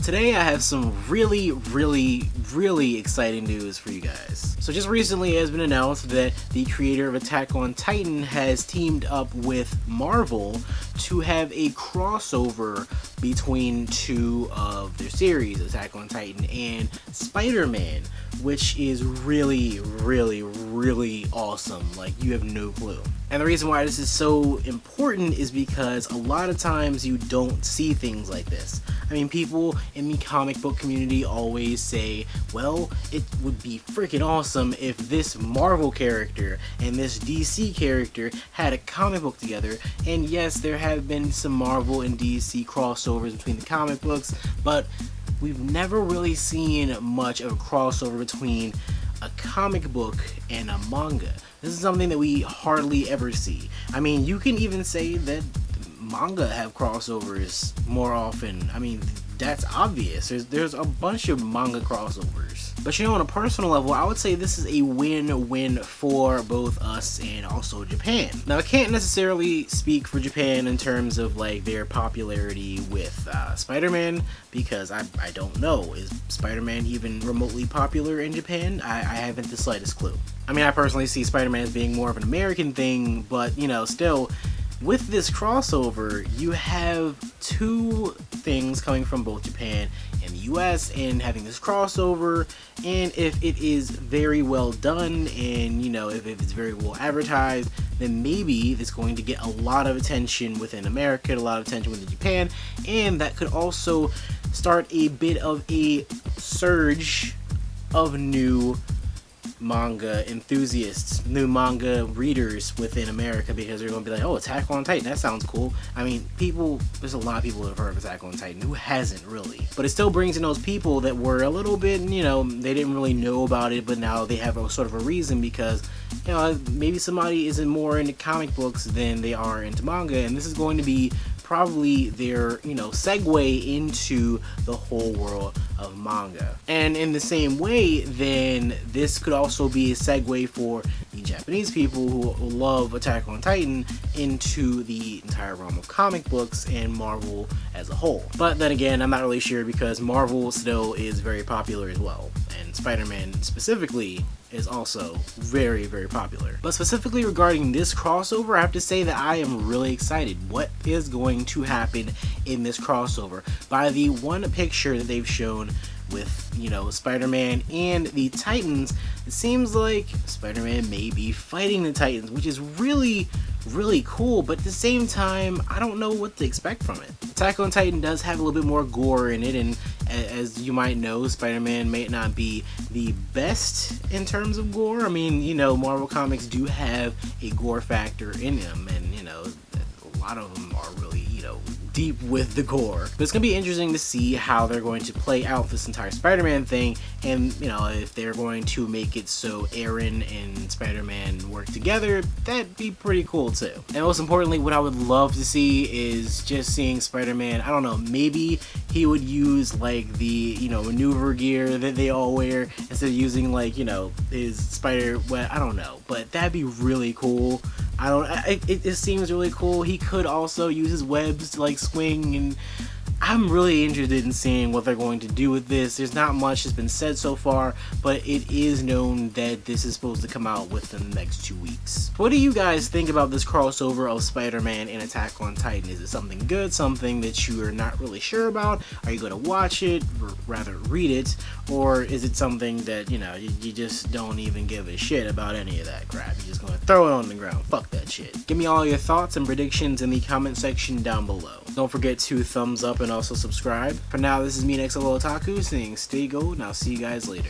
Today I have some really exciting news for you guys. So just recently it has been announced that the creator of Attack on Titan has teamed up with Marvel to have a crossover between two of their series, Attack on Titan and Spider-Man, which is really awesome. Like, you have no clue. And the reason why this is so important is because a lot of times you don't see things like this. I mean, people in the comic book community always say, well, it would be freaking awesome if this Marvel character and this DC character had a comic book together. And yes, there have been some Marvel and DC crossovers between the comic books, but we've never really seen much of a crossover between a comic book and a manga. This is something that we hardly ever see. I mean, you can even say that manga have crossovers more often. I mean, that's obvious. There's a bunch of manga crossovers. But you know, on a personal level, I would say this is a win-win for both us and also Japan. Now, I can't necessarily speak for Japan in terms of like their popularity with Spider-Man, because I don't know. Is Spider-Man even remotely popular in Japan? I haven't the slightest clue. I mean, I personally see Spider-Man as being more of an American thing, but you know, still, with this crossover, you have two things coming from both Japan and the US, and having this crossover, and if it is very well done, and you know, if it's very well advertised, then maybe it's going to get a lot of attention within America, a lot of attention within Japan, and that could also start a bit of a surge of new manga enthusiasts, new manga readers within America, because they're going to be like, oh, Attack on Titan, that sounds cool. I mean, there's a lot of people that have heard of Attack on Titan. Who hasn't, really? But it still brings in those people that were a little bit, you know, they didn't really know about it, but now they have a sort of a reason, because, you know, maybe somebody isn't more into comic books than they are into manga, and this is going to be probably their, you know, segue into the whole world of manga. And in the same way, then this could also be a segue for the Japanese people who love Attack on Titan into the entire realm of comic books and Marvel as a whole. But then again, I'm not really sure, because Marvel still is very popular as well, and Spider-Man specifically is also very popular. But specifically regarding this crossover, I have to say that I am really excited. What is going to happen in this crossover? By the one picture that they've shown with, you know, Spider-Man and the Titans, it seems like Spider-Man may be fighting the Titans, which is really cool, but at the same time, I don't know what to expect from it. Attack on Titan does have a little bit more gore in it, and as you might know, Spider-Man may not be the best in terms of gore. I mean, you know, Marvel Comics do have a gore factor in them, and you know, a lot of them are really, you know, deep with the gore. But it's gonna be interesting to see how they're going to play out this entire Spider-Man thing, and you know, if they're going to make it so Aaron and Spider-Man work together, that'd be pretty cool too. And most importantly, what I would love to see is just seeing Spider-Man, I don't know, maybe he would use like the, you know, maneuver gear that they all wear, instead of using like, you know, his spider web. I don't know, but that'd be really cool. It seems really cool. He could also use his webs to like swing, and I'm really interested in seeing what they're going to do with this. There's not much that's been said so far, but it is known that this is supposed to come out within the next 2 weeks. What do you guys think about this crossover of Spider-Man and Attack on Titan? Is it something good, something that you are not really sure about? Are you going to watch it, or rather read it? Or is it something that, you know, you just don't even give a shit about any of that crap? You're just going to throw it on the ground. Fuck that shit. Give me all your thoughts and predictions in the comment section down below. Don't forget to thumbs up and also subscribe. For now, this is me, NextLevelOtaku, saying stay gold, and I'll see you guys later.